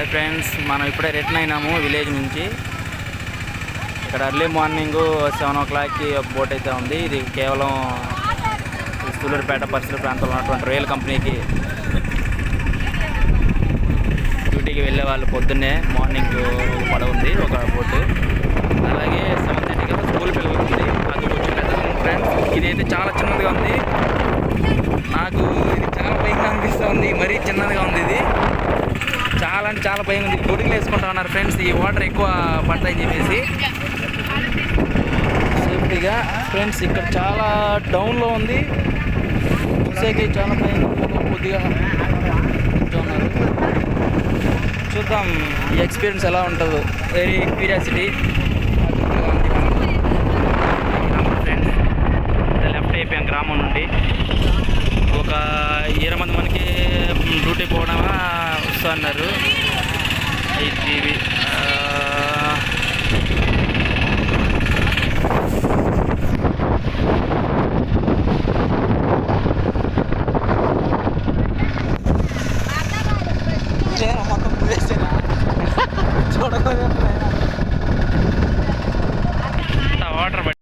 Hi friends, మనం ఇప్పుడే return అయినాము village నుంచి. ఇక్కడ ఎర్లీ మార్నింగ్ 7 o'clockకి ఒక బోట్ అయితే ఉంది. ఇది కేవలం సూలూరుపేట పరిసర ప్రాంతంలో ఉన్నటువంటి రైల్ కంపెనీకి డ్యూటీకి వెళ్ళే వాళ్ళు పొద్దున్నే మార్నింగ్ పడ ఉంది ఒక బోటు. అలాగే 7:30కి స్కూల్ పిల్లలు ఉంది. అది కొంచెం పెద్దగా ఉంది ఫ్రెండ్స్. ఇదైతే చాలా చిన్నదిగా ఉంది. నాకు ఇది చాలా భయంగా అనిపిస్తుంది. మరీ చిన్నదిగా ఉంది. ఇది చాలా అంటే చాలా భయం ఉంది. గొడుగులు వేసుకుంటా ఉన్నారు ఫ్రెండ్స్, ఈ వాటర్ ఎక్కువ పడతాయని చెప్పేసి సేఫ్టీగా. ఫ్రెండ్స్ ఇక్కడ చాలా డౌన్లో ఉంది. చూసేకి చాలా భయం, కొద్దిగా ఉన్నారు. చూద్దాం ఈ ఎక్స్పీరియన్స్ ఎలా ఉంటుందో. Very curiosity. ఫ్రెండ్స్ లెఫ్ట్ అయిపోయాం గ్రామం నుండి. ఒక 20 మంది మనకి డ్యూటీ పోవడమా వస్తున్నారు. ఇది మొత్తం చూడగా